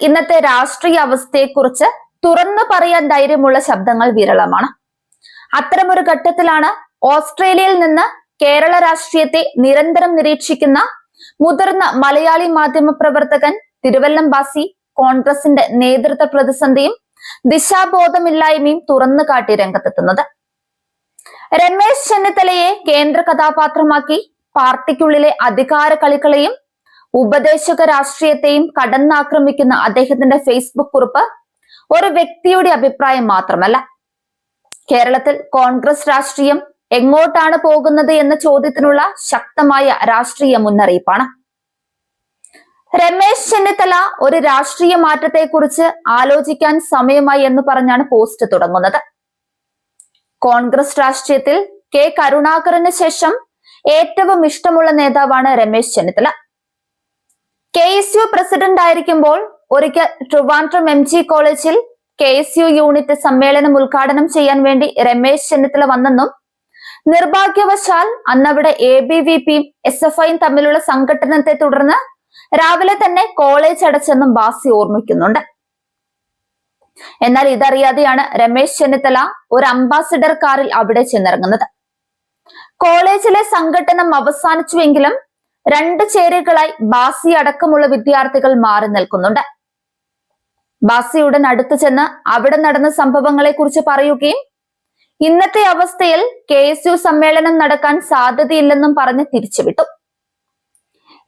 ഇന്നത്തെ രാഷ്ട്രീയ അവസ്ഥയെക്കുറിച്ച് തുറന്നു പറയാൻ ധൈര്യമുള്ള ശബ്ദങ്ങൾ വിരളമാണ്. അത്തരമൊരു ഘട്ടത്തിലാണ് ഓസ്ട്രേലിയയിൽ നിന്ന് കേരള രാഷ്ട്രീയത്തെ നിരന്തരം നിരീക്ഷിക്കുന്ന മുതിർന്ന മലയാളി മാധ്യമ പ്രവർത്തകൻ തിരുവല്ലം ബാസി കോൺഗ്രസിന്റെ നേതൃത്വ പ്രതിസന്ധിയും ദിശാബോധമില്ലായ്മയും തുറന്നു കാട്ടി രംഗത്തെത്തുന്നത്. രമേശ് ചെന്നിത്തലയെ കേന്ദ്ര കഥാപാത്രമാക്കി പാർട്ടിക്കുള്ളിലെ അധികാര കളികളെയും ഉപദേശക രാഷ്ട്രീയത്തെയും കടന്നാക്രമിക്കുന്ന അദ്ദേഹത്തിന്റെ ഫേസ്ബുക്ക് കുറിപ്പ് ഒരു വ്യക്തിയുടെ അഭിപ്രായം മാത്രമല്ല, കേരളത്തിൽ കോൺഗ്രസ് രാഷ്ട്രീയം എങ്ങോട്ടാണ് പോകുന്നത് എന്ന ചോദ്യത്തിനുള്ള ശക്തമായ രാഷ്ട്രീയ മുന്നറിയിപ്പാണ്. രമേശ് ചെന്നിത്തല ഒരു രാഷ്ട്രീയ മാറ്റത്തെക്കുറിച്ച് ആലോചിക്കാൻ സമയമായി എന്ന് പറഞ്ഞാണ് പോസ്റ്റ് തുടങ്ങുന്നത്. കോൺഗ്രസ് രാഷ്ട്രീയത്തിൽ കെ കരുണാകരന് ശേഷം ഏറ്റവും ഇഷ്ടമുള്ള നേതാവാണ് രമേശ് ചെന്നിത്തല. KSU പ്രസിഡന്റ് ആയിരിക്കുമ്പോൾ ഒരിക്കൽ ട്രിവാൻഡ്രം MG കോളേജിൽ KSU യൂണിറ്റ് സമ്മേളനം ഉദ്ഘാടനം ചെയ്യാൻ വേണ്ടി രമേശ് ചെന്നിത്തല വന്നെന്നും നിർഭാഗ്യവശാൽ അന്നവിടെ ABVPയും SFIയും തമ്മിലുള്ള സംഘട്ടനത്തെ തുടർന്ന് രാവിലെ തന്നെ കോളേജ് അടച്ചെന്നും ബാസി ഓർമ്മിക്കുന്നുണ്ട്. എന്നാൽ ഇതറിയാതെയാണ് രമേശ് ചെന്നിത്തല ഒരു അംബാസിഡർ കാറിൽ അവിടെ ചെന്നിറങ്ങുന്നത്. കോളേജിലെ സംഘട്ടനം അവസാനിച്ചുവെങ്കിലും രണ്ട് ചേരികളായി ബാസി അടക്കമുള്ള വിദ്യാർത്ഥികൾ മാറി നിൽക്കുന്നുണ്ട്. ബാസി ഉടൻ അടുത്തു ചെന്ന് അവിടെ നടന്ന സംഭവങ്ങളെ കുറിച്ച് പറയുകയും ഇന്നത്തെ അവസ്ഥയിൽ KSU സമ്മേളനം നടക്കാൻ സാധ്യതയില്ലെന്നും പറഞ്ഞ് തിരിച്ചുവിട്ടു.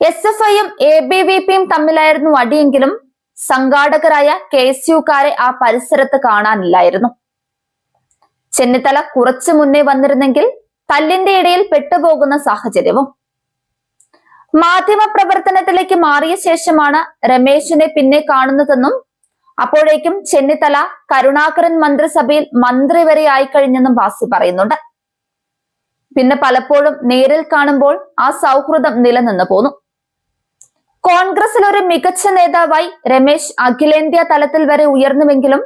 SFIയും ABVPയും തമ്മിലായിരുന്നു അടിയെങ്കിലും സംഘാടകരായ KSUക്കാരെ ആ പരിസരത്ത് കാണാനില്ലായിരുന്നു. ചെന്നിത്തല കുറച്ചു മുന്നേ വന്നിരുന്നെങ്കിൽ തല്ലിന്റെ ഇടയിൽ പെട്ടുപോകുന്ന സാഹചര്യവും. മാധ്യമ പ്രവർത്തനത്തിലേക്ക് മാറിയ ശേഷമാണ് രമേശിനെ പിന്നെ കാണുന്നതെന്നും അപ്പോഴേക്കും ചെന്നിത്തല കരുണാകരൻ മന്ത്രിസഭയിൽ മന്ത്രി വരെ ആയിക്കഴിഞ്ഞെന്നും ബാസി പറയുന്നുണ്ട്. പിന്നെ പലപ്പോഴും നേരിൽ കാണുമ്പോൾ ആ സൗഹൃദം നിലനിന്നു പോന്നു. കോൺഗ്രസിൽ ഒരു മികച്ച നേതാവായി രമേശ് അഖിലേന്ത്യാ തലത്തിൽ വരെ ഉയർന്നുവെങ്കിലും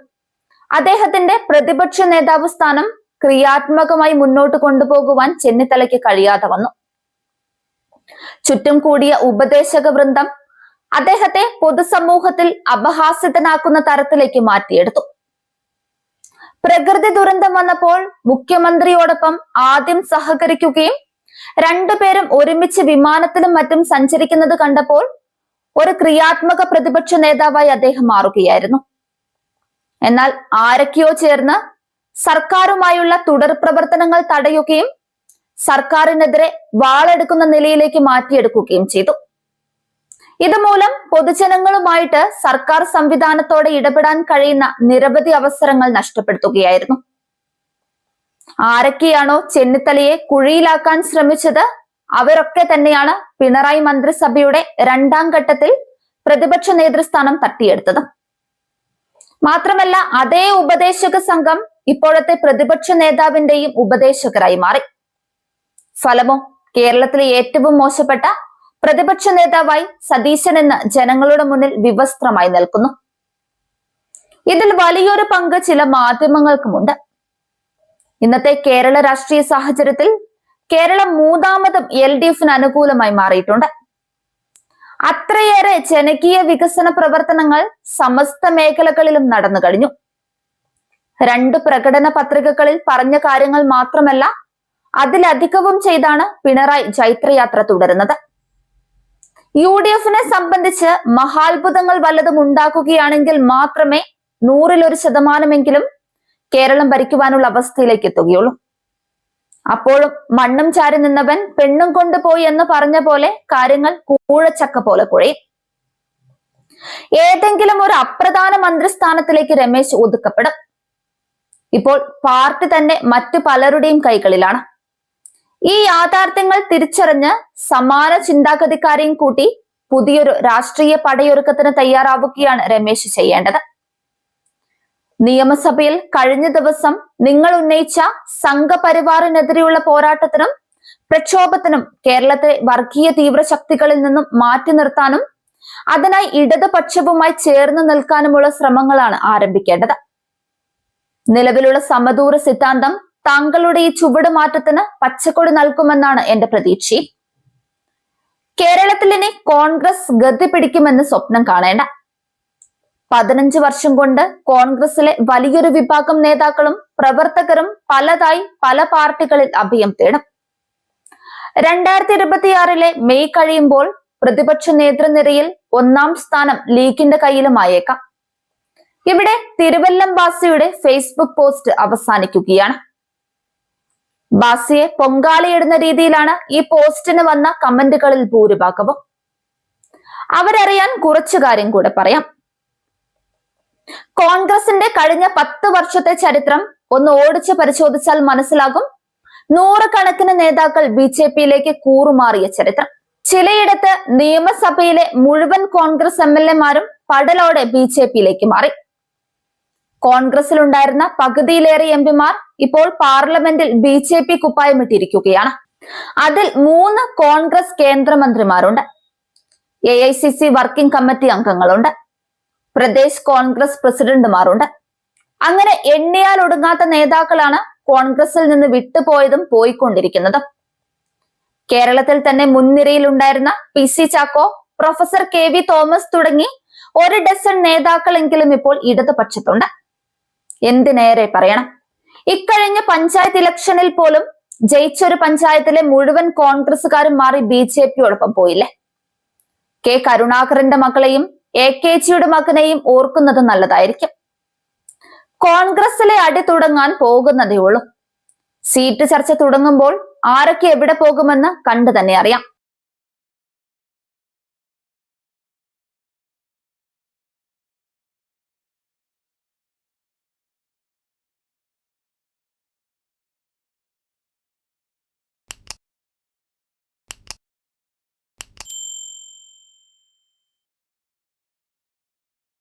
അദ്ദേഹത്തിന്റെ പ്രതിപക്ഷ നേതാവ് സ്ഥാനം ക്രിയാത്മകമായി മുന്നോട്ട് കൊണ്ടുപോകുവാൻ ചെന്നിത്തലയ്ക്ക് കഴിയാതെ വന്നു. ചുറ്റും കൂടിയ ഉപദേശക വൃന്ദം അദ്ദേഹത്തെ പൊതുസമൂഹത്തിൽ അപഹാസ്യതനാക്കുന്ന തരത്തിലേക്ക് മാറ്റിയെടുത്തു. പ്രകൃതി ദുരന്തം വന്നപ്പോൾ മുഖ്യമന്ത്രിയോടൊപ്പം ആദ്യം സഹകരിക്കുകയും രണ്ടുപേരും ഒരുമിച്ച് വിമാനത്തിലും മറ്റും സഞ്ചരിക്കുന്നത് കണ്ടപ്പോൾ ഒരു ക്രിയാത്മക പ്രതിപക്ഷ നേതാവായി അദ്ദേഹം മാറുകയായിരുന്നു. എന്നാൽ ആരൊക്കെയോ ചേർന്ന് സർക്കാരുമായുള്ള തുടർ പ്രവർത്തനങ്ങൾ തടയുകയും സർക്കാരിനെതിരെ വാളെടുക്കുന്ന നിലയിലേക്ക് മാറ്റിയെടുക്കുകയും ചെയ്തു. ഇതുമൂലം പൊതുജനങ്ങളുമായിട്ട് സർക്കാർ സംവിധാനത്തോടെ ഇടപെടാൻ കഴിയുന്ന നിരവധി അവസരങ്ങൾ നഷ്ടപ്പെടുത്തുകയായിരുന്നു. ആരൊക്കെയാണോ ചെന്നിത്തലയെ കുഴിയിലാക്കാൻ ശ്രമിച്ചത് അവരൊക്കെ തന്നെയാണ് പിണറായി മന്ത്രിസഭയുടെ രണ്ടാം ഘട്ടത്തിൽ പ്രതിപക്ഷ നേതൃസ്ഥാനം തട്ടിയെടുത്തത്. മാത്രമല്ല അതേ ഉപദേശക സംഘം ഇപ്പോഴത്തെ പ്രതിപക്ഷ നേതാവിന്റെയും ഉപദേശകരായി മാറി. ഫലമോ കേരളത്തിലെ ഏറ്റവും മോശപ്പെട്ട പ്രതിപക്ഷ നേതാവായി സതീശൻ എന്ന് ജനങ്ങളുടെ മുന്നിൽ വിവസ്ത്രമായി നിൽക്കുന്നു. ഇതിൽ വലിയൊരു പങ്ക് ചില മാധ്യമങ്ങൾക്കുമുണ്ട്. ഇന്നത്തെ കേരള രാഷ്ട്രീയ സാഹചര്യത്തിൽ കേരളം മൂന്നാമതും LDFന് അനുകൂലമായി മാറിയിട്ടുണ്ട്. അത്രയേറെ ജനകീയ വികസന പ്രവർത്തനങ്ങൾ സമസ്ത മേഖലകളിലും നടന്നു കഴിഞ്ഞു. രണ്ട് പ്രകടന പത്രികകളിൽ പറഞ്ഞ കാര്യങ്ങൾ മാത്രമല്ല, അതിലധികവും ചെയ്താണ് പിണറായി ജൈത്രയാത്ര തുടരുന്നത്. UDFനെ സംബന്ധിച്ച് മഹാത്ഭുതങ്ങൾ വല്ലതും ഉണ്ടാക്കുകയാണെങ്കിൽ മാത്രമേ 100% കേരളം ഭരിക്കുവാനുള്ള അവസ്ഥയിലേക്ക് എത്തുകയുള്ളൂ. അപ്പോഴും മണ്ണും ചാരി നിന്നവൻ പെണ്ണും കൊണ്ടുപോയി എന്ന് പറഞ്ഞ പോലെ കാര്യങ്ങൾ കൂഴച്ചക്ക പോലെ കുഴയും. ഏതെങ്കിലും ഒരു അപ്രധാന മന്ത്രിസ്ഥാനത്തിലേക്ക് രമേശ് ഒതുക്കപ്പെടും. ഇപ്പോൾ പാർട്ടി തന്നെ മറ്റു പലരുടെയും കൈകളിലാണ്. ഈ യാഥാർത്ഥ്യങ്ങൾ തിരിച്ചറിഞ്ഞ് സമാന ചിന്താഗതിക്കാരെയും കൂട്ടി പുതിയൊരു രാഷ്ട്രീയ പടയൊരുക്കത്തിന് തയ്യാറാവുകയാണ് രമേശ് ചെയ്യേണ്ടത്. നിയമസഭയിൽ കഴിഞ്ഞ ദിവസം നിങ്ങൾ ഉന്നയിച്ച സംഘപരിവാറിനെതിരെയുള്ള പോരാട്ടത്തിനും പ്രക്ഷോഭത്തിനും കേരളത്തെ വർഗീയ തീവ്രശക്തികളിൽ നിന്നും മാറ്റി നിർത്താനും അതിനായി ഇടതുപക്ഷവുമായി ചേർന്ന് നിൽക്കാനുമുള്ള ശ്രമങ്ങളാണ് ആരംഭിക്കേണ്ടത്. നിലവിലുള്ള സമദൂര സിദ്ധാന്തം താങ്കളുടെ ഈ ചുവടുമാറ്റത്തിന് പച്ചക്കൊടി നൽകുമെന്നാണ് എന്റെ പ്രതീക്ഷ. കേരളത്തിൽ ഇനി കോൺഗ്രസ് ഗതി പിടിക്കുമെന്ന് സ്വപ്നം കാണേണ്ട. 15 വർഷം കൊണ്ട് കോൺഗ്രസിലെ വലിയൊരു വിഭാഗം നേതാക്കളും പ്രവർത്തകരും പലതായി പല പാർട്ടികളിൽ അഭയം തേടും. 2026 മെയ് കഴിയുമ്പോൾ പ്രതിപക്ഷ നേതൃനിരയിൽ 1-ാം സ്ഥാനം ലീഗിന്റെ കയ്യിലുമായേക്കാം. ഇവിടെ തിരുവല്ലം ബാസിയുടെ ഫേസ്ബുക്ക് പോസ്റ്റ് അവസാനിക്കുകയാണ്. ബാസിയെ പൊങ്കാലയിടുന്ന രീതിയിലാണ് ഈ പോസ്റ്റിന് വന്ന കമന്റുകളിൽ ഭൂരിഭാഗവും. അവരറിയാൻ കുറച്ചു കാര്യം കൂടെ പറയാം. കോൺഗ്രസിന്റെ കഴിഞ്ഞ 10 വർഷത്തെ ചരിത്രം ഒന്ന് ഓടിച്ച് പരിശോധിച്ചാൽ മനസ്സിലാകും. നൂറുകണക്കിന് നേതാക്കൾ BJPയിലേക്ക് കൂറുമാറിയ ചരിത്രം. ചിലയിടത്ത് നിയമസഭയിലെ മുഴുവൻ കോൺഗ്രസ് MLAമാരും പടലോടെ BJPയിലേക്ക് മാറി. കോൺഗ്രസിലുണ്ടായിരുന്ന പകുതിയിലേറെ MP ഇപ്പോൾ പാർലമെന്റിൽ BJP കുപ്പായമിട്ടിരിക്കുകയാണ്. അതിൽ 3 കോൺഗ്രസ് കേന്ദ്രമന്ത്രിമാരുണ്ട്. AICC വർക്കിംഗ് കമ്മിറ്റി അംഗങ്ങളുണ്ട്. പ്രദേശ് കോൺഗ്രസ് പ്രസിഡന്റുമാരുണ്ട്. അങ്ങനെ എണ്ണിയാൽ ഒടുങ്ങാത്ത നേതാക്കളാണ് കോൺഗ്രസിൽ നിന്ന് വിട്ടുപോയതും പോയിക്കൊണ്ടിരിക്കുന്നതും. കേരളത്തിൽ തന്നെ മുൻനിരയിൽ ഉണ്ടായിരുന്ന PC Chacko, professor KV Thomas തുടങ്ങി 1 ഡസൻ നേതാക്കളെങ്കിലും ഇപ്പോൾ ഇടതുപക്ഷത്തുണ്ട്. എന്തിനേറെ പറയണം, ഇക്കഴിഞ്ഞ പഞ്ചായത്ത് ഇലക്ഷനിൽ പോലും ജയിച്ചൊരു പഞ്ചായത്തിലെ മുഴുവൻ കോൺഗ്രസുകാരും മാറി BJPയോടൊപ്പം പോയില്ലേ? K കരുണാകരന്റെ മകളെയും AKജിയുടെ മകനെയും ഓർക്കുന്നത് നല്ലതായിരിക്കും. കോൺഗ്രസിലെ അടി തുടങ്ങാൻ പോകുന്നതേ ഉള്ളൂ. സീറ്റ് ചർച്ച തുടങ്ങുമ്പോൾ ആരൊക്കെ എവിടെ പോകുമെന്ന് കണ്ടു തന്നെ അറിയാം.